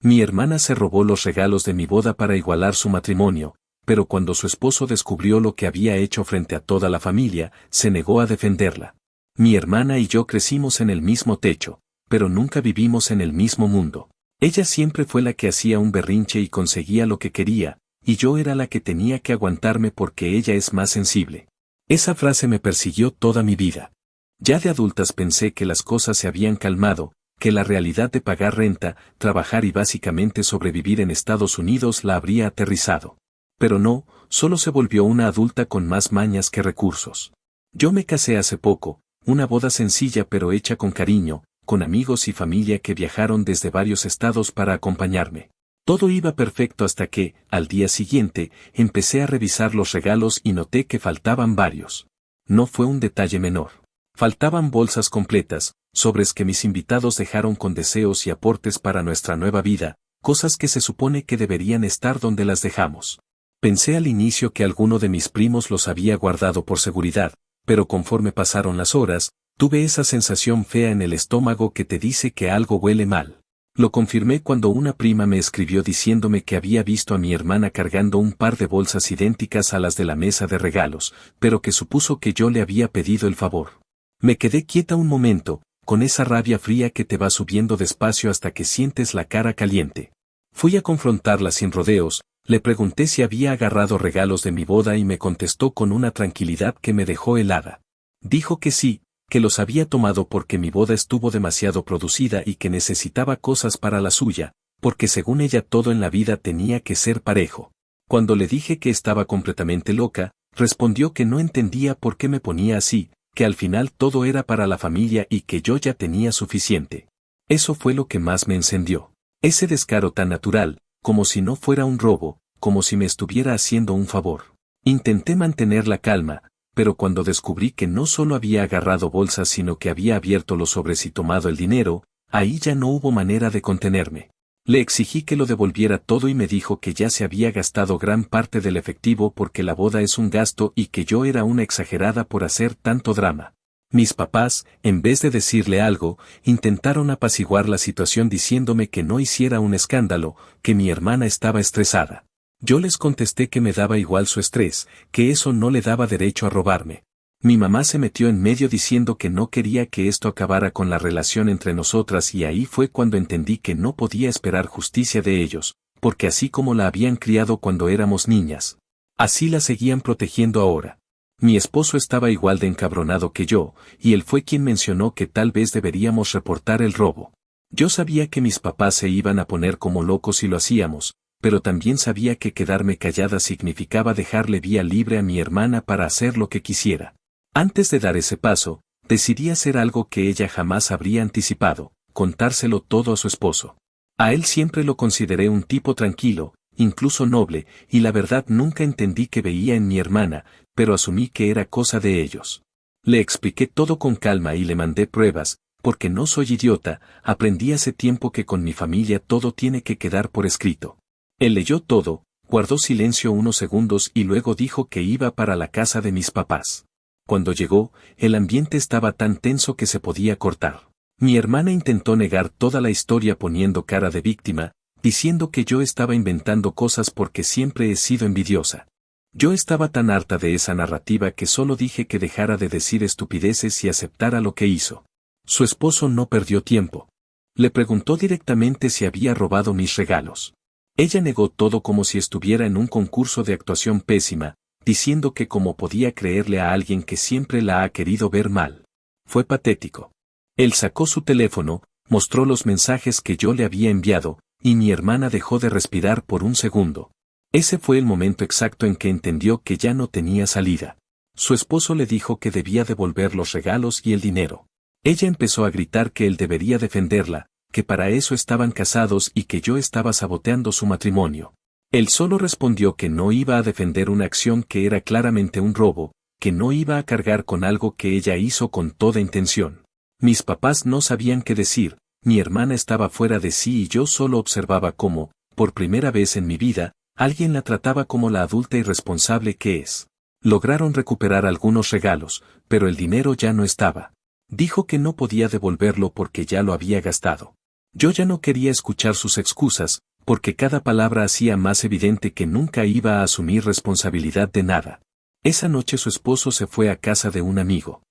Mi hermana se robó los regalos de mi boda para igualar su matrimonio, pero cuando su esposo descubrió lo que había hecho frente a toda la familia, se negó a defenderla. Mi hermana y yo crecimos en el mismo techo, pero nunca vivimos en el mismo mundo. Ella siempre fue la que hacía un berrinche y conseguía lo que quería, y yo era la que tenía que aguantarme porque ella es más sensible. Esa frase me persiguió toda mi vida. Ya de adultas pensé que las cosas se habían calmado, que la realidad de pagar renta, trabajar y básicamente sobrevivir en Estados Unidos la habría aterrizado. Pero no, solo se volvió una adulta con más mañas que recursos. Yo me casé hace poco, una boda sencilla pero hecha con cariño, con amigos y familia que viajaron desde varios estados para acompañarme. Todo iba perfecto hasta que, al día siguiente, empecé a revisar los regalos y noté que faltaban varios. No fue un detalle menor. Faltaban bolsas completas, sobres que mis invitados dejaron con deseos y aportes para nuestra nueva vida, cosas que se supone que deberían estar donde las dejamos. Pensé al inicio que alguno de mis primos los había guardado por seguridad, pero conforme pasaron las horas, tuve esa sensación fea en el estómago que te dice que algo huele mal. Lo confirmé cuando una prima me escribió diciéndome que había visto a mi hermana cargando un par de bolsas idénticas a las de la mesa de regalos, pero que supuso que yo le había pedido el favor. Me quedé quieta un momento, con esa rabia fría que te va subiendo despacio hasta que sientes la cara caliente. Fui a confrontarla sin rodeos, le pregunté si había agarrado regalos de mi boda y me contestó con una tranquilidad que me dejó helada. Dijo que sí, que los había tomado porque mi boda estuvo demasiado producida y que necesitaba cosas para la suya, porque según ella todo en la vida tenía que ser parejo. Cuando le dije que estaba completamente loca, respondió que no entendía por qué me ponía así, que al final todo era para la familia y que yo ya tenía suficiente. Eso fue lo que más me encendió. Ese descaro tan natural, como si no fuera un robo, como si me estuviera haciendo un favor. Intenté mantener la calma, pero cuando descubrí que no solo había agarrado bolsas sino que había abierto los sobres y tomado el dinero, ahí ya no hubo manera de contenerme. Le exigí que lo devolviera todo y me dijo que ya se había gastado gran parte del efectivo porque la boda es un gasto y que yo era una exagerada por hacer tanto drama. Mis papás, en vez de decirle algo, intentaron apaciguar la situación diciéndome que no hiciera un escándalo, que mi hermana estaba estresada. Yo les contesté que me daba igual su estrés, que eso no le daba derecho a robarme. Mi mamá se metió en medio diciendo que no quería que esto acabara con la relación entre nosotras y ahí fue cuando entendí que no podía esperar justicia de ellos, porque así como la habían criado cuando éramos niñas, así la seguían protegiendo ahora. Mi esposo estaba igual de encabronado que yo, y él fue quien mencionó que tal vez deberíamos reportar el robo. Yo sabía que mis papás se iban a poner como locos si lo hacíamos, pero también sabía que quedarme callada significaba dejarle vía libre a mi hermana para hacer lo que quisiera. Antes de dar ese paso, decidí hacer algo que ella jamás habría anticipado, contárselo todo a su esposo. A él siempre lo consideré un tipo tranquilo, incluso noble, y la verdad nunca entendí qué veía en mi hermana, pero asumí que era cosa de ellos. Le expliqué todo con calma y le mandé pruebas, porque no soy idiota, aprendí hace tiempo que con mi familia todo tiene que quedar por escrito. Él leyó todo, guardó silencio unos segundos y luego dijo que iba para la casa de mis papás. Cuando llegó, el ambiente estaba tan tenso que se podía cortar. Mi hermana intentó negar toda la historia poniendo cara de víctima, diciendo que yo estaba inventando cosas porque siempre he sido envidiosa. Yo estaba tan harta de esa narrativa que solo dije que dejara de decir estupideces y aceptara lo que hizo. Su esposo no perdió tiempo. Le preguntó directamente si había robado mis regalos. Ella negó todo como si estuviera en un concurso de actuación pésima, diciendo que cómo podía creerle a alguien que siempre la ha querido ver mal. Fue patético. Él sacó su teléfono, mostró los mensajes que yo le había enviado, y mi hermana dejó de respirar por un segundo. Ese fue el momento exacto en que entendió que ya no tenía salida. Su esposo le dijo que debía devolver los regalos y el dinero. Ella empezó a gritar que él debería defenderla, que para eso estaban casados y que yo estaba saboteando su matrimonio. Él solo respondió que no iba a defender una acción que era claramente un robo, que no iba a cargar con algo que ella hizo con toda intención. Mis papás no sabían qué decir, mi hermana estaba fuera de sí y yo solo observaba cómo, por primera vez en mi vida, alguien la trataba como la adulta irresponsable que es. Lograron recuperar algunos regalos, pero el dinero ya no estaba. Dijo que no podía devolverlo porque ya lo había gastado. Yo ya no quería escuchar sus excusas, porque cada palabra hacía más evidente que nunca iba a asumir responsabilidad de nada. Esa noche su esposo se fue a casa de un amigo.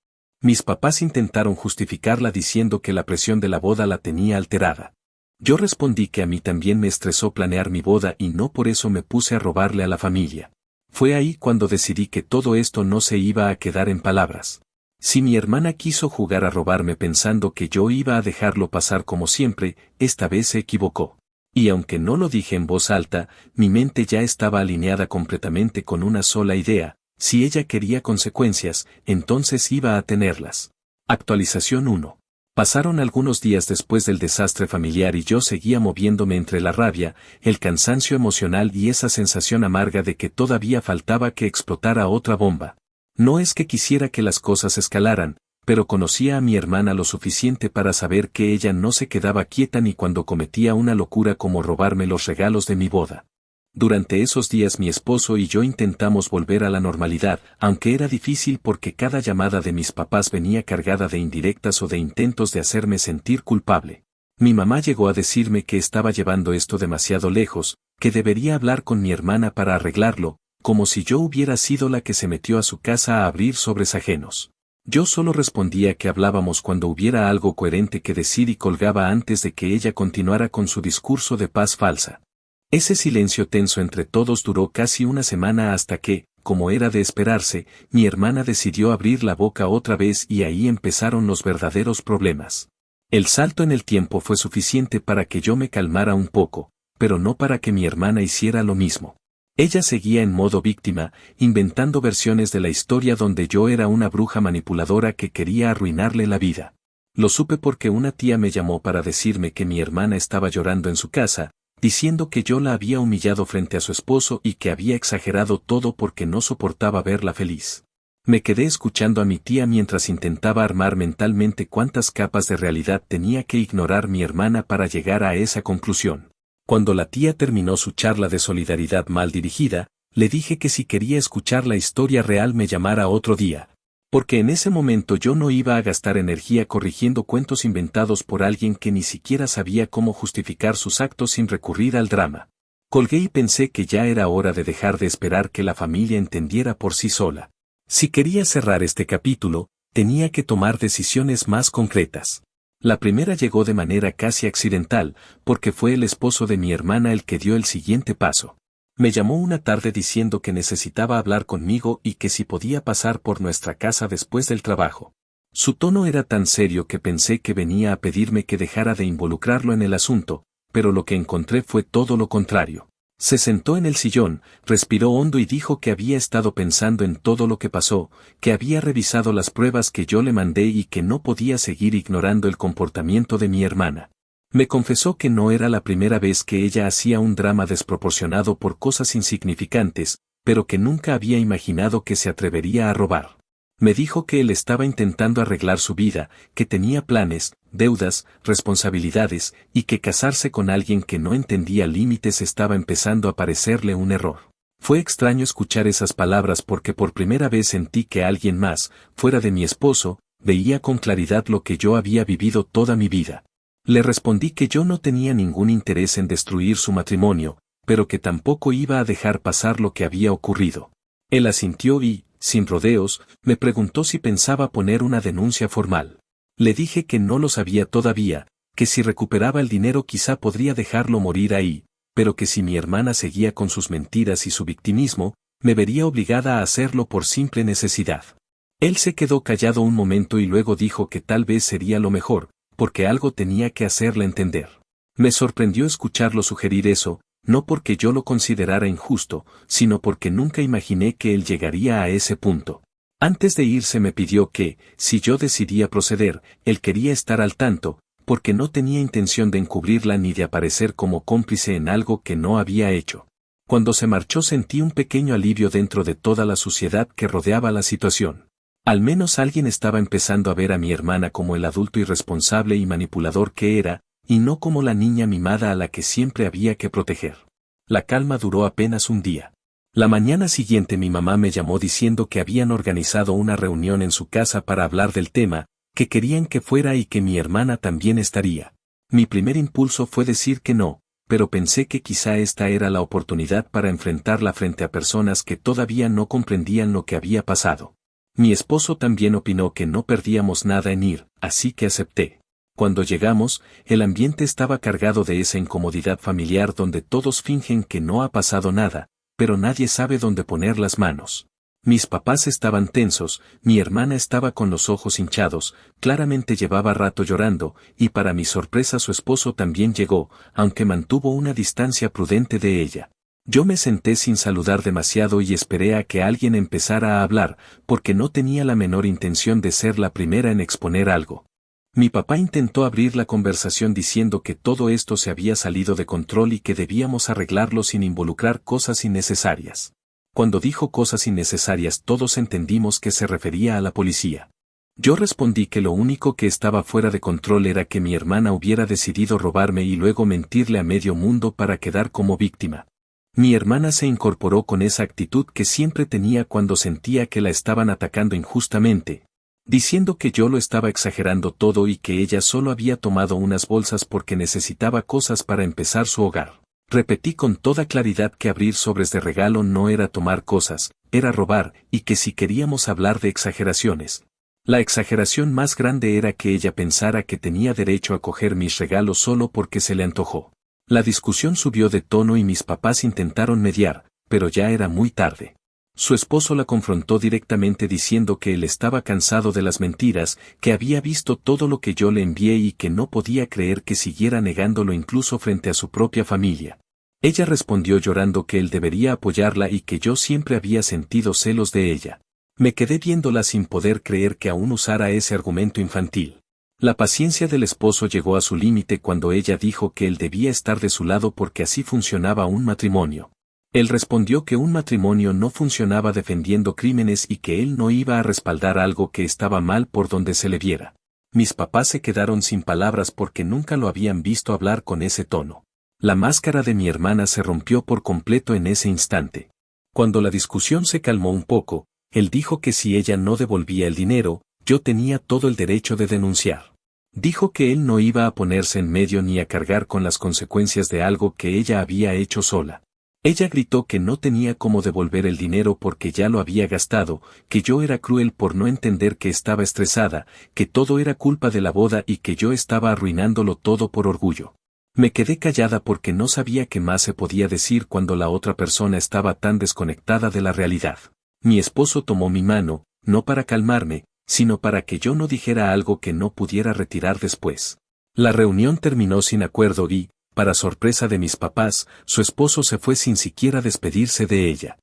Mis papás intentaron justificarla diciendo que la presión de la boda la tenía alterada. Yo respondí que a mí también me estresó planear mi boda y no por eso me puse a robarle a la familia. Fue ahí cuando decidí que todo esto no se iba a quedar en palabras. Si mi hermana quiso jugar a robarme pensando que yo iba a dejarlo pasar como siempre, esta vez se equivocó. Y aunque no lo dije en voz alta, mi mente ya estaba alineada completamente con una sola idea: si ella quería consecuencias, entonces iba a tenerlas. Actualización 1. Pasaron algunos días después del desastre familiar y yo seguía moviéndome entre la rabia, el cansancio emocional y esa sensación amarga de que todavía faltaba que explotara otra bomba. No es que quisiera que las cosas escalaran, pero conocía a mi hermana lo suficiente para saber que ella no se quedaba quieta ni cuando cometía una locura como robarme los regalos de mi boda. Durante esos días mi esposo y yo intentamos volver a la normalidad, aunque era difícil porque cada llamada de mis papás venía cargada de indirectas o de intentos de hacerme sentir culpable. Mi mamá llegó a decirme que estaba llevando esto demasiado lejos, que debería hablar con mi hermana para arreglarlo, como si yo hubiera sido la que se metió a su casa a abrir sobres ajenos. Yo solo respondía que hablábamos cuando hubiera algo coherente que decir y colgaba antes de que ella continuara con su discurso de paz falsa. Ese silencio tenso entre todos duró casi una semana hasta que, como era de esperarse, mi hermana decidió abrir la boca otra vez y ahí empezaron los verdaderos problemas. El salto en el tiempo fue suficiente para que yo me calmara un poco, pero no para que mi hermana hiciera lo mismo. Ella seguía en modo víctima, inventando versiones de la historia donde yo era una bruja manipuladora que quería arruinarle la vida. Lo supe porque una tía me llamó para decirme que mi hermana estaba llorando en su casa, diciendo que yo la había humillado frente a su esposo y que había exagerado todo porque no soportaba verla feliz. Me quedé escuchando a mi tía mientras intentaba armar mentalmente cuántas capas de realidad tenía que ignorar mi hermana para llegar a esa conclusión. Cuando la tía terminó su charla de solidaridad mal dirigida, le dije que si quería escuchar la historia real me llamara otro día. Porque en ese momento yo no iba a gastar energía corrigiendo cuentos inventados por alguien que ni siquiera sabía cómo justificar sus actos sin recurrir al drama. Colgué y pensé que ya era hora de dejar de esperar que la familia entendiera por sí sola. Si quería cerrar este capítulo, tenía que tomar decisiones más concretas. La primera llegó de manera casi accidental, porque fue el esposo de mi hermana el que dio el siguiente paso. Me llamó una tarde diciendo que necesitaba hablar conmigo y que si podía pasar por nuestra casa después del trabajo. Su tono era tan serio que pensé que venía a pedirme que dejara de involucrarlo en el asunto, pero lo que encontré fue todo lo contrario. Se sentó en el sillón, respiró hondo y dijo que había estado pensando en todo lo que pasó, que había revisado las pruebas que yo le mandé y que no podía seguir ignorando el comportamiento de mi hermana. Me confesó que no era la primera vez que ella hacía un drama desproporcionado por cosas insignificantes, pero que nunca había imaginado que se atrevería a robar. Me dijo que él estaba intentando arreglar su vida, que tenía planes, deudas, responsabilidades, y que casarse con alguien que no entendía límites estaba empezando a parecerle un error. Fue extraño escuchar esas palabras porque por primera vez sentí que alguien más, fuera de mi esposo, veía con claridad lo que yo había vivido toda mi vida. Le respondí que yo no tenía ningún interés en destruir su matrimonio, pero que tampoco iba a dejar pasar lo que había ocurrido. Él asintió y, sin rodeos, me preguntó si pensaba poner una denuncia formal. Le dije que no lo sabía todavía, que si recuperaba el dinero quizá podría dejarlo morir ahí, pero que si mi hermana seguía con sus mentiras y su victimismo, me vería obligada a hacerlo por simple necesidad. Él se quedó callado un momento y luego dijo que tal vez sería lo mejor, porque algo tenía que hacerle entender. Me sorprendió escucharlo sugerir eso, no porque yo lo considerara injusto, sino porque nunca imaginé que él llegaría a ese punto. Antes de irse me pidió que, si yo decidía proceder, él quería estar al tanto, porque no tenía intención de encubrirla ni de aparecer como cómplice en algo que no había hecho. Cuando se marchó sentí un pequeño alivio dentro de toda la suciedad que rodeaba la situación. Al menos alguien estaba empezando a ver a mi hermana como el adulto irresponsable y manipulador que era, y no como la niña mimada a la que siempre había que proteger. La calma duró apenas un día. La mañana siguiente mi mamá me llamó diciendo que habían organizado una reunión en su casa para hablar del tema, que querían que fuera y que mi hermana también estaría. Mi primer impulso fue decir que no, pero pensé que quizá esta era la oportunidad para enfrentarla frente a personas que todavía no comprendían lo que había pasado. Mi esposo también opinó que no perdíamos nada en ir, así que acepté. Cuando llegamos, el ambiente estaba cargado de esa incomodidad familiar donde todos fingen que no ha pasado nada, pero nadie sabe dónde poner las manos. Mis papás estaban tensos, mi hermana estaba con los ojos hinchados, claramente llevaba rato llorando, y para mi sorpresa su esposo también llegó, aunque mantuvo una distancia prudente de ella. Yo me senté sin saludar demasiado y esperé a que alguien empezara a hablar, porque no tenía la menor intención de ser la primera en exponer algo. Mi papá intentó abrir la conversación diciendo que todo esto se había salido de control y que debíamos arreglarlo sin involucrar cosas innecesarias. Cuando dijo cosas innecesarias todos entendimos que se refería a la policía. Yo respondí que lo único que estaba fuera de control era que mi hermana hubiera decidido robarme y luego mentirle a medio mundo para quedar como víctima. Mi hermana se incorporó con esa actitud que siempre tenía cuando sentía que la estaban atacando injustamente, diciendo que yo lo estaba exagerando todo y que ella solo había tomado unas bolsas porque necesitaba cosas para empezar su hogar. Repetí con toda claridad que abrir sobres de regalo no era tomar cosas, era robar, y que si queríamos hablar de exageraciones. La exageración más grande era que ella pensara que tenía derecho a coger mis regalos solo porque se le antojó. La discusión subió de tono y mis papás intentaron mediar, pero ya era muy tarde. Su esposo la confrontó directamente diciendo que él estaba cansado de las mentiras, que había visto todo lo que yo le envié y que no podía creer que siguiera negándolo incluso frente a su propia familia. Ella respondió llorando que él debería apoyarla y que yo siempre había sentido celos de ella. Me quedé viéndola sin poder creer que aún usara ese argumento infantil. La paciencia del esposo llegó a su límite cuando ella dijo que él debía estar de su lado porque así funcionaba un matrimonio. Él respondió que un matrimonio no funcionaba defendiendo crímenes y que él no iba a respaldar algo que estaba mal por donde se le viera. Mis papás se quedaron sin palabras porque nunca lo habían visto hablar con ese tono. La máscara de mi hermana se rompió por completo en ese instante. Cuando la discusión se calmó un poco, él dijo que si ella no devolvía el dinero, yo tenía todo el derecho de denunciar. Dijo que él no iba a ponerse en medio ni a cargar con las consecuencias de algo que ella había hecho sola. Ella gritó que no tenía cómo devolver el dinero porque ya lo había gastado, que yo era cruel por no entender que estaba estresada, que todo era culpa de la boda y que yo estaba arruinándolo todo por orgullo. Me quedé callada porque no sabía qué más se podía decir cuando la otra persona estaba tan desconectada de la realidad. Mi esposo tomó mi mano, no para calmarme, sino para que yo no dijera algo que no pudiera retirar después. La reunión terminó sin acuerdo y, para sorpresa de mis papás, su esposo se fue sin siquiera despedirse de ella.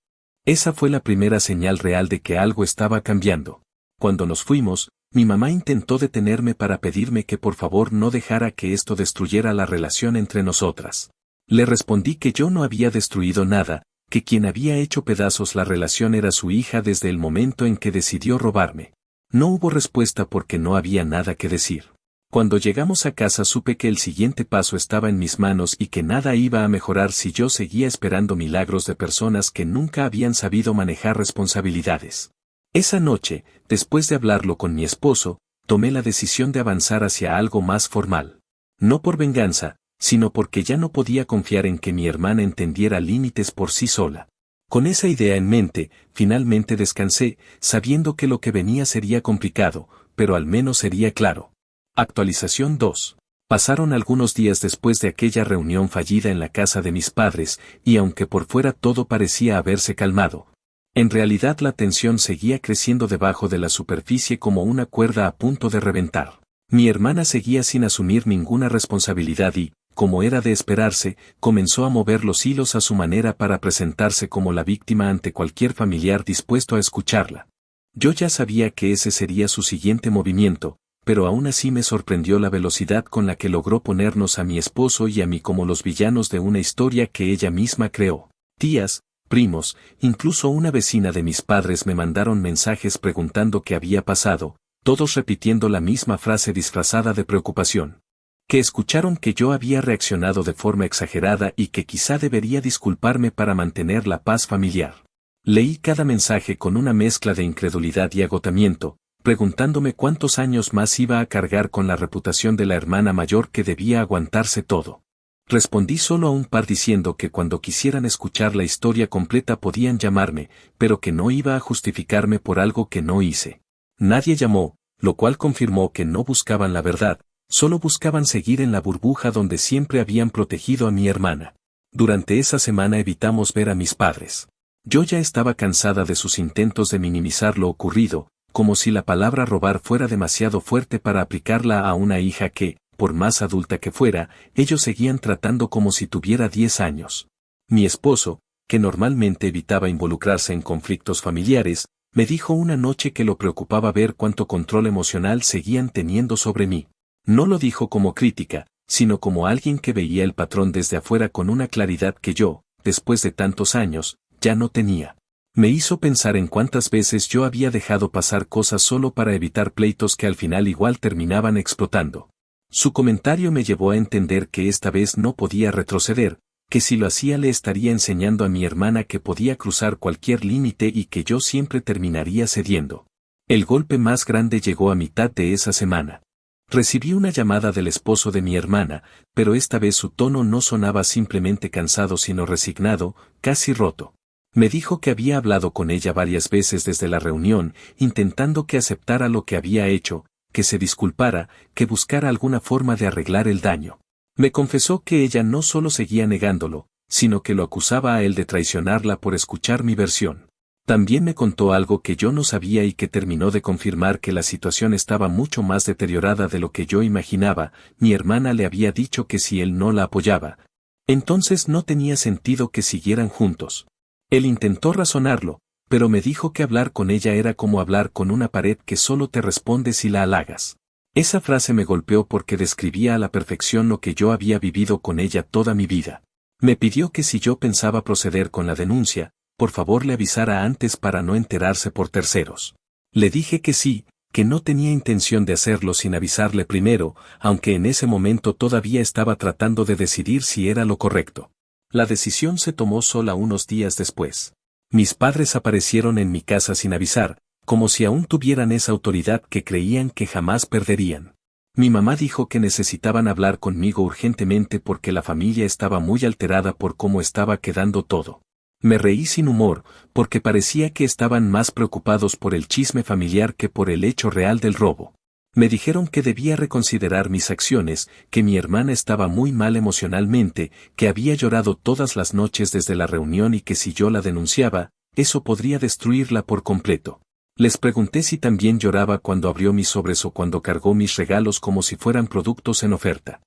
Esa fue la primera señal real de que algo estaba cambiando. Cuando nos fuimos, mi mamá intentó detenerme para pedirme que por favor no dejara que esto destruyera la relación entre nosotras. Le respondí que yo no había destruido nada, que quien había hecho pedazos la relación era su hija desde el momento en que decidió robarme. No hubo respuesta porque no había nada que decir. Cuando llegamos a casa supe que el siguiente paso estaba en mis manos y que nada iba a mejorar si yo seguía esperando milagros de personas que nunca habían sabido manejar responsabilidades. Esa noche, después de hablarlo con mi esposo, tomé la decisión de avanzar hacia algo más formal. No por venganza, sino porque ya no podía confiar en que mi hermana entendiera límites por sí sola. Con esa idea en mente, finalmente descansé, sabiendo que lo que venía sería complicado, pero al menos sería claro. Actualización 2. Pasaron algunos días después de aquella reunión fallida en la casa de mis padres, y aunque por fuera todo parecía haberse calmado, en realidad la tensión seguía creciendo debajo de la superficie como una cuerda a punto de reventar. Mi hermana seguía sin asumir ninguna responsabilidad y, como era de esperarse, comenzó a mover los hilos a su manera para presentarse como la víctima ante cualquier familiar dispuesto a escucharla. Yo ya sabía que ese sería su siguiente movimiento, pero aún así me sorprendió la velocidad con la que logró ponernos a mi esposo y a mí como los villanos de una historia que ella misma creó. Tías, primos, incluso una vecina de mis padres me mandaron mensajes preguntando qué había pasado, todos repitiendo la misma frase disfrazada de preocupación. Que escucharon que yo había reaccionado de forma exagerada y que quizá debería disculparme para mantener la paz familiar. Leí cada mensaje con una mezcla de incredulidad y agotamiento, preguntándome cuántos años más iba a cargar con la reputación de la hermana mayor que debía aguantarse todo. Respondí solo a un par diciendo que cuando quisieran escuchar la historia completa podían llamarme, pero que no iba a justificarme por algo que no hice. Nadie llamó, lo cual confirmó que no buscaban la verdad, solo buscaban seguir en la burbuja donde siempre habían protegido a mi hermana. Durante esa semana evitamos ver a mis padres. Yo ya estaba cansada de sus intentos de minimizar lo ocurrido, como si la palabra robar fuera demasiado fuerte para aplicarla a una hija que, por más adulta que fuera, ellos seguían tratando como si tuviera 10 años. Mi esposo, que normalmente evitaba involucrarse en conflictos familiares, me dijo una noche que lo preocupaba ver cuánto control emocional seguían teniendo sobre mí. No lo dijo como crítica, sino como alguien que veía el patrón desde afuera con una claridad que yo, después de tantos años, ya no tenía. Me hizo pensar en cuántas veces yo había dejado pasar cosas solo para evitar pleitos que al final igual terminaban explotando. Su comentario me llevó a entender que esta vez no podía retroceder, que si lo hacía le estaría enseñando a mi hermana que podía cruzar cualquier límite y que yo siempre terminaría cediendo. El golpe más grande llegó a mitad de esa semana. Recibí una llamada del esposo de mi hermana, pero esta vez su tono no sonaba simplemente cansado sino resignado, casi roto. Me dijo que había hablado con ella varias veces desde la reunión, intentando que aceptara lo que había hecho, que se disculpara, que buscara alguna forma de arreglar el daño. Me confesó que ella no solo seguía negándolo, sino que lo acusaba a él de traicionarla por escuchar mi versión. También me contó algo que yo no sabía y que terminó de confirmar que la situación estaba mucho más deteriorada de lo que yo imaginaba. Mi hermana le había dicho que si él no la apoyaba, entonces no tenía sentido que siguieran juntos. Él intentó razonarlo, pero me dijo que hablar con ella era como hablar con una pared que solo te responde si la halagas. Esa frase me golpeó porque describía a la perfección lo que yo había vivido con ella toda mi vida. Me pidió que si yo pensaba proceder con la denuncia, por favor le avisara antes para no enterarse por terceros. Le dije que sí, que no tenía intención de hacerlo sin avisarle primero, aunque en ese momento todavía estaba tratando de decidir si era lo correcto. La decisión se tomó sola unos días después. Mis padres aparecieron en mi casa sin avisar, como si aún tuvieran esa autoridad que creían que jamás perderían. Mi mamá dijo que necesitaban hablar conmigo urgentemente porque la familia estaba muy alterada por cómo estaba quedando todo. Me reí sin humor, porque parecía que estaban más preocupados por el chisme familiar que por el hecho real del robo. Me dijeron que debía reconsiderar mis acciones, que mi hermana estaba muy mal emocionalmente, que había llorado todas las noches desde la reunión y que si yo la denunciaba, eso podría destruirla por completo. Les pregunté si también lloraba cuando abrió mis sobres o cuando cargó mis regalos como si fueran productos en oferta.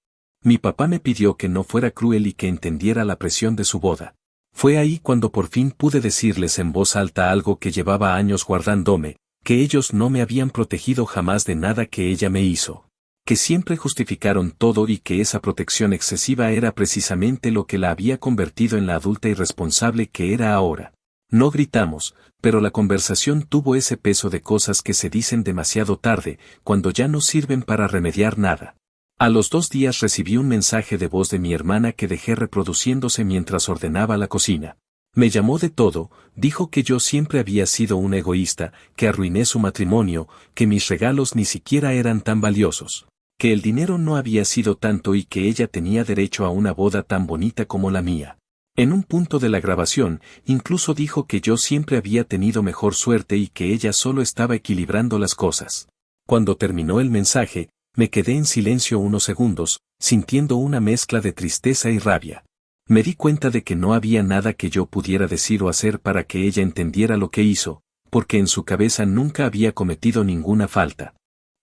Mi papá me pidió que no fuera cruel y que entendiera la presión de su boda. Fue ahí cuando por fin pude decirles en voz alta algo que llevaba años guardándome, que ellos no me habían protegido jamás de nada que ella me hizo, que siempre justificaron todo y que esa protección excesiva era precisamente lo que la había convertido en la adulta irresponsable que era ahora. No gritamos, pero la conversación tuvo ese peso de cosas que se dicen demasiado tarde, cuando ya no sirven para remediar nada. A los 2 días recibí un mensaje de voz de mi hermana que dejé reproduciéndose mientras ordenaba la cocina. Me llamó de todo, dijo que yo siempre había sido un egoísta, que arruiné su matrimonio, que mis regalos ni siquiera eran tan valiosos, que el dinero no había sido tanto y que ella tenía derecho a una boda tan bonita como la mía. En un punto de la grabación, incluso dijo que yo siempre había tenido mejor suerte y que ella solo estaba equilibrando las cosas. Cuando terminó el mensaje, me quedé en silencio unos segundos, sintiendo una mezcla de tristeza y rabia. Me di cuenta de que no había nada que yo pudiera decir o hacer para que ella entendiera lo que hizo, porque en su cabeza nunca había cometido ninguna falta.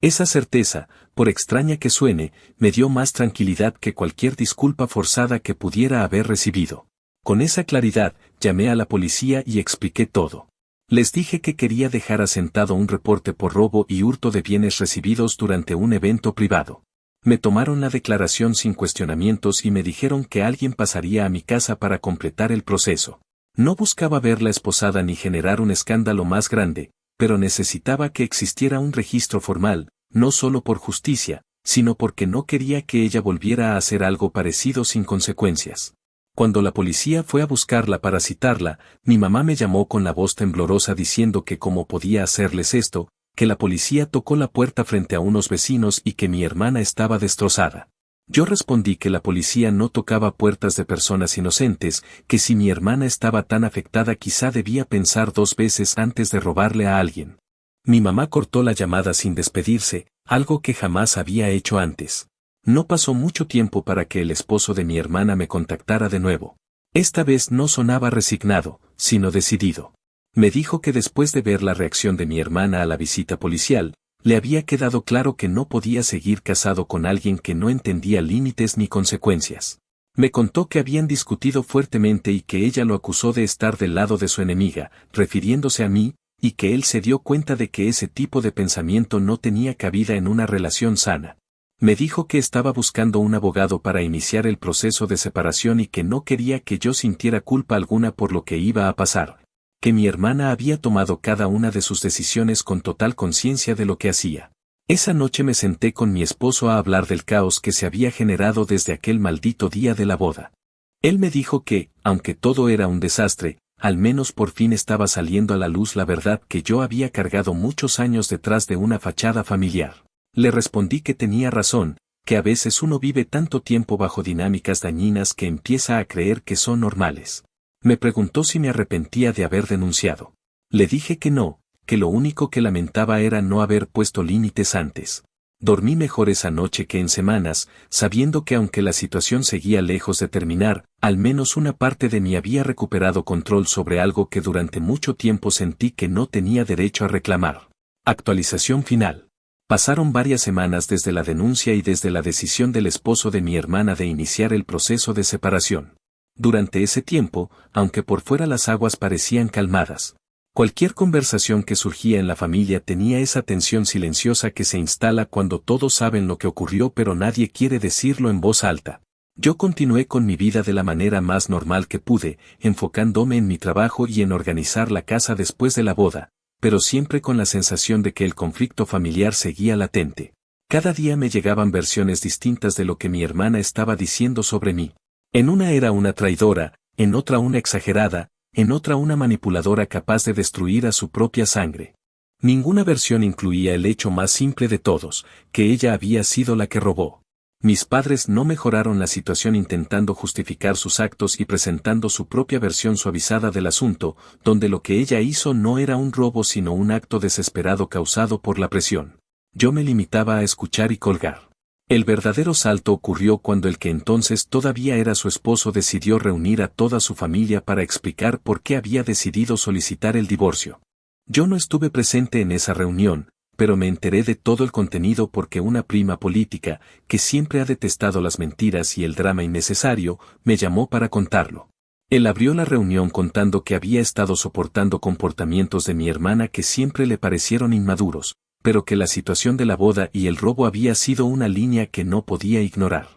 Esa certeza, por extraña que suene, me dio más tranquilidad que cualquier disculpa forzada que pudiera haber recibido. Con esa claridad, llamé a la policía y expliqué todo. Les dije que quería dejar asentado un reporte por robo y hurto de bienes recibidos durante un evento privado. Me tomaron la declaración sin cuestionamientos y me dijeron que alguien pasaría a mi casa para completar el proceso. No buscaba verla esposada ni generar un escándalo más grande, pero necesitaba que existiera un registro formal, no solo por justicia, sino porque no quería que ella volviera a hacer algo parecido sin consecuencias. Cuando la policía fue a buscarla para citarla, mi mamá me llamó con la voz temblorosa diciendo que cómo podía hacerles esto, que la policía tocó la puerta frente a unos vecinos y que mi hermana estaba destrozada. Yo respondí que la policía no tocaba puertas de personas inocentes, que si mi hermana estaba tan afectada quizá debía pensar 2 veces antes de robarle a alguien. Mi mamá cortó la llamada sin despedirse, algo que jamás había hecho antes. No pasó mucho tiempo para que el esposo de mi hermana me contactara de nuevo. Esta vez no sonaba resignado, sino decidido. Me dijo que después de ver la reacción de mi hermana a la visita policial, le había quedado claro que no podía seguir casado con alguien que no entendía límites ni consecuencias. Me contó que habían discutido fuertemente y que ella lo acusó de estar del lado de su enemiga, refiriéndose a mí, y que él se dio cuenta de que ese tipo de pensamiento no tenía cabida en una relación sana. Me dijo que estaba buscando un abogado para iniciar el proceso de separación y que no quería que yo sintiera culpa alguna por lo que iba a pasar, que mi hermana había tomado cada una de sus decisiones con total conciencia de lo que hacía. Esa noche me senté con mi esposo a hablar del caos que se había generado desde aquel maldito día de la boda. Él me dijo que, aunque todo era un desastre, al menos por fin estaba saliendo a la luz la verdad que yo había cargado muchos años detrás de una fachada familiar. Le respondí que tenía razón, que a veces uno vive tanto tiempo bajo dinámicas dañinas que empieza a creer que son normales. Me preguntó si me arrepentía de haber denunciado. Le dije que no, que lo único que lamentaba era no haber puesto límites antes. Dormí mejor esa noche que en semanas, sabiendo que aunque la situación seguía lejos de terminar, al menos una parte de mí había recuperado control sobre algo que durante mucho tiempo sentí que no tenía derecho a reclamar. Actualización final. Pasaron varias semanas desde la denuncia y desde la decisión del esposo de mi hermana de iniciar el proceso de separación. Durante ese tiempo, aunque por fuera las aguas parecían calmadas, cualquier conversación que surgía en la familia tenía esa tensión silenciosa que se instala cuando todos saben lo que ocurrió pero nadie quiere decirlo en voz alta. Yo continué con mi vida de la manera más normal que pude, enfocándome en mi trabajo y en organizar la casa después de la boda, pero siempre con la sensación de que el conflicto familiar seguía latente. Cada día me llegaban versiones distintas de lo que mi hermana estaba diciendo sobre mí. En una era una traidora, en otra una exagerada, en otra una manipuladora capaz de destruir a su propia sangre. Ninguna versión incluía el hecho más simple de todos, que ella había sido la que robó. Mis padres no mejoraron la situación intentando justificar sus actos y presentando su propia versión suavizada del asunto, donde lo que ella hizo no era un robo sino un acto desesperado causado por la presión. Yo me limitaba a escuchar y colgar. El verdadero salto ocurrió cuando el que entonces todavía era su esposo decidió reunir a toda su familia para explicar por qué había decidido solicitar el divorcio. Yo no estuve presente en esa reunión, pero me enteré de todo el contenido porque una prima política, que siempre ha detestado las mentiras y el drama innecesario, me llamó para contarlo. Él abrió la reunión contando que había estado soportando comportamientos de mi hermana que siempre le parecieron inmaduros, pero que la situación de la boda y el robo había sido una línea que no podía ignorar.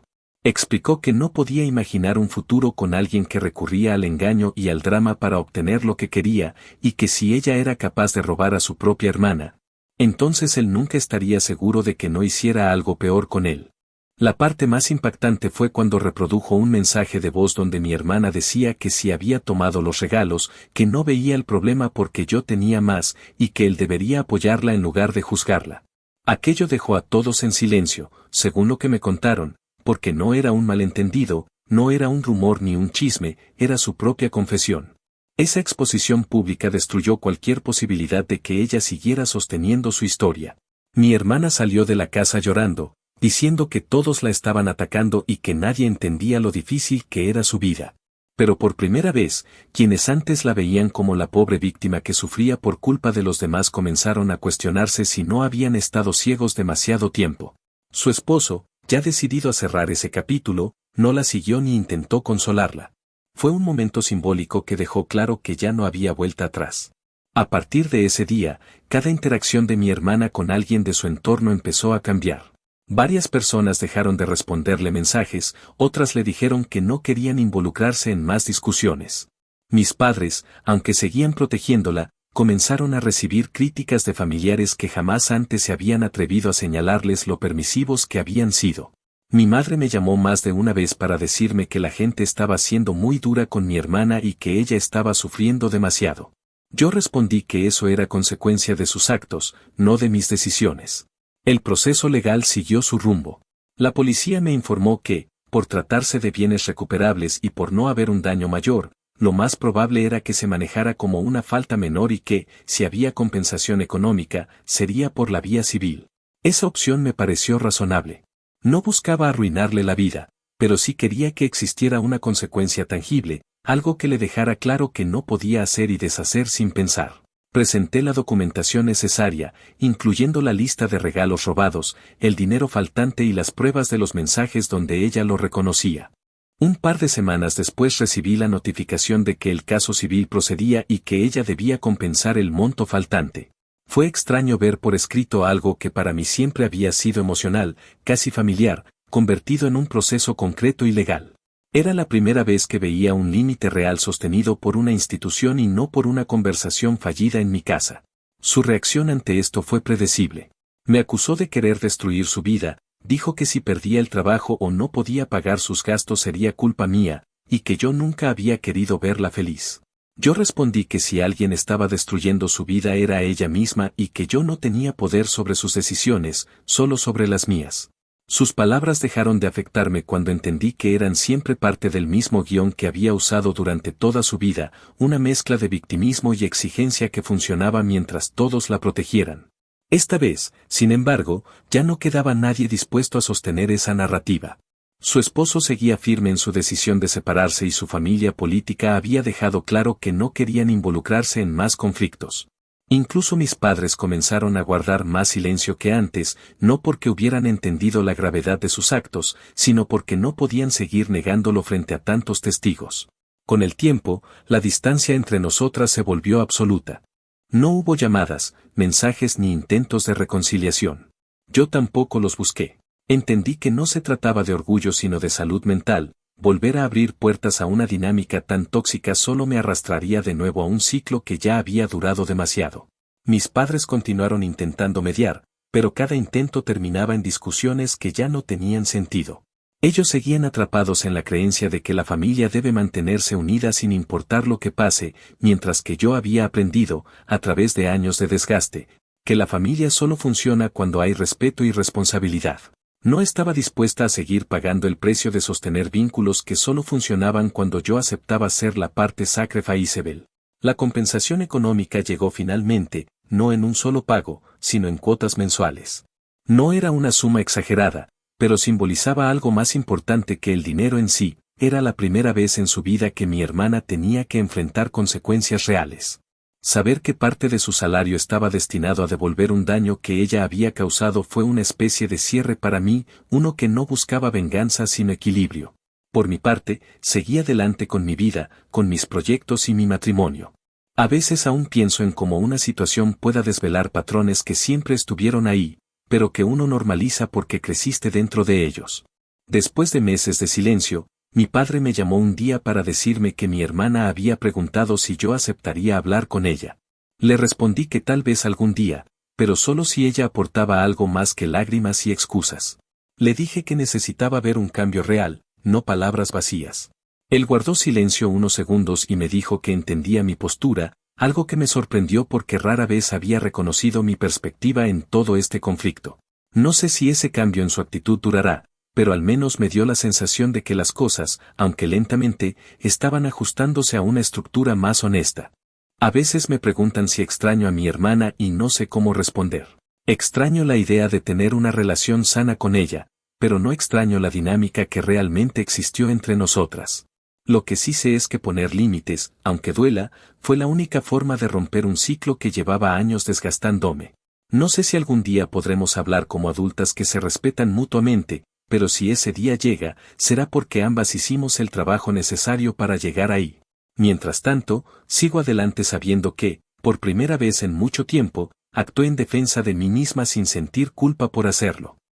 Explicó que no podía imaginar un futuro con alguien que recurría al engaño y al drama para obtener lo que quería, y que si ella era capaz de robar a su propia hermana, entonces él nunca estaría seguro de que no hiciera algo peor con él. La parte más impactante fue cuando reprodujo un mensaje de voz donde mi hermana decía que si había tomado los regalos, que no veía el problema porque yo tenía más, y que él debería apoyarla en lugar de juzgarla. Aquello dejó a todos en silencio, según lo que me contaron, porque no era un malentendido, no era un rumor ni un chisme, era su propia confesión. Esa exposición pública destruyó cualquier posibilidad de que ella siguiera sosteniendo su historia. Mi hermana salió de la casa llorando, diciendo que todos la estaban atacando y que nadie entendía lo difícil que era su vida. Pero por primera vez, quienes antes la veían como la pobre víctima que sufría por culpa de los demás comenzaron a cuestionarse si no habían estado ciegos demasiado tiempo. Su esposo, ya decidido a cerrar ese capítulo, no la siguió ni intentó consolarla. Fue un momento simbólico que dejó claro que ya no había vuelta atrás. A partir de ese día, cada interacción de mi hermana con alguien de su entorno empezó a cambiar. Varias personas dejaron de responderle mensajes, otras le dijeron que no querían involucrarse en más discusiones. Mis padres, aunque seguían protegiéndola, comenzaron a recibir críticas de familiares que jamás antes se habían atrevido a señalarles lo permisivos que habían sido. Mi madre me llamó más de una vez para decirme que la gente estaba siendo muy dura con mi hermana y que ella estaba sufriendo demasiado. Yo respondí que eso era consecuencia de sus actos, no de mis decisiones. El proceso legal siguió su rumbo. La policía me informó que, por tratarse de bienes recuperables y por no haber un daño mayor, lo más probable era que se manejara como una falta menor y que, si había compensación económica, sería por la vía civil. Esa opción me pareció razonable. No buscaba arruinarle la vida, pero sí quería que existiera una consecuencia tangible, algo que le dejara claro que no podía hacer y deshacer sin pensar. Presenté la documentación necesaria, incluyendo la lista de regalos robados, el dinero faltante y las pruebas de los mensajes donde ella lo reconocía. Un par de semanas después recibí la notificación de que el caso civil procedía y que ella debía compensar el monto faltante. Fue extraño ver por escrito algo que para mí siempre había sido emocional, casi familiar, convertido en un proceso concreto y legal. Era la primera vez que veía un límite real sostenido por una institución y no por una conversación fallida en mi casa. Su reacción ante esto fue predecible. Me acusó de querer destruir su vida, dijo que si perdía el trabajo o no podía pagar sus gastos sería culpa mía, y que yo nunca había querido verla feliz. Yo respondí que si alguien estaba destruyendo su vida era ella misma y que yo no tenía poder sobre sus decisiones, solo sobre las mías. Sus palabras dejaron de afectarme cuando entendí que eran siempre parte del mismo guión que había usado durante toda su vida, una mezcla de victimismo y exigencia que funcionaba mientras todos la protegieran. Esta vez, sin embargo, ya no quedaba nadie dispuesto a sostener esa narrativa. Su esposo seguía firme en su decisión de separarse y su familia política había dejado claro que no querían involucrarse en más conflictos. Incluso mis padres comenzaron a guardar más silencio que antes, no porque hubieran entendido la gravedad de sus actos, sino porque no podían seguir negándolo frente a tantos testigos. Con el tiempo, la distancia entre nosotras se volvió absoluta. No hubo llamadas, mensajes ni intentos de reconciliación. Yo tampoco los busqué. Entendí que no se trataba de orgullo sino de salud mental. Volver a abrir puertas a una dinámica tan tóxica solo me arrastraría de nuevo a un ciclo que ya había durado demasiado. Mis padres continuaron intentando mediar, pero cada intento terminaba en discusiones que ya no tenían sentido. Ellos seguían atrapados en la creencia de que la familia debe mantenerse unida sin importar lo que pase, mientras que yo había aprendido, a través de años de desgaste, que la familia solo funciona cuando hay respeto y responsabilidad. No estaba dispuesta a seguir pagando el precio de sostener vínculos que solo funcionaban cuando yo aceptaba ser la parte sacrificable. La compensación económica llegó finalmente, no en un solo pago, sino en cuotas mensuales. No era una suma exagerada, pero simbolizaba algo más importante que el dinero en sí. Era la primera vez en su vida que mi hermana tenía que enfrentar consecuencias reales. Saber que parte de su salario estaba destinado a devolver un daño que ella había causado fue una especie de cierre para mí, uno que no buscaba venganza sino equilibrio. Por mi parte, seguí adelante con mi vida, con mis proyectos y mi matrimonio. A veces aún pienso en cómo una situación pueda desvelar patrones que siempre estuvieron ahí, pero que uno normaliza porque creciste dentro de ellos. Después de meses de silencio, mi padre me llamó un día para decirme que mi hermana había preguntado si yo aceptaría hablar con ella. Le respondí que tal vez algún día, pero solo si ella aportaba algo más que lágrimas y excusas. Le dije que necesitaba ver un cambio real, no palabras vacías. Él guardó silencio unos segundos y me dijo que entendía mi postura, algo que me sorprendió porque rara vez había reconocido mi perspectiva en todo este conflicto. No sé si ese cambio en su actitud durará, pero al menos me dio la sensación de que las cosas, aunque lentamente, estaban ajustándose a una estructura más honesta. A veces me preguntan si extraño a mi hermana y no sé cómo responder. Extraño la idea de tener una relación sana con ella, pero no extraño la dinámica que realmente existió entre nosotras. Lo que sí sé es que poner límites, aunque duela, fue la única forma de romper un ciclo que llevaba años desgastándome. No sé si algún día podremos hablar como adultas que se respetan mutuamente, pero si ese día llega, será porque ambas hicimos el trabajo necesario para llegar ahí. Mientras tanto, sigo adelante sabiendo que, por primera vez en mucho tiempo, actué en defensa de mí misma sin sentir culpa por hacerlo.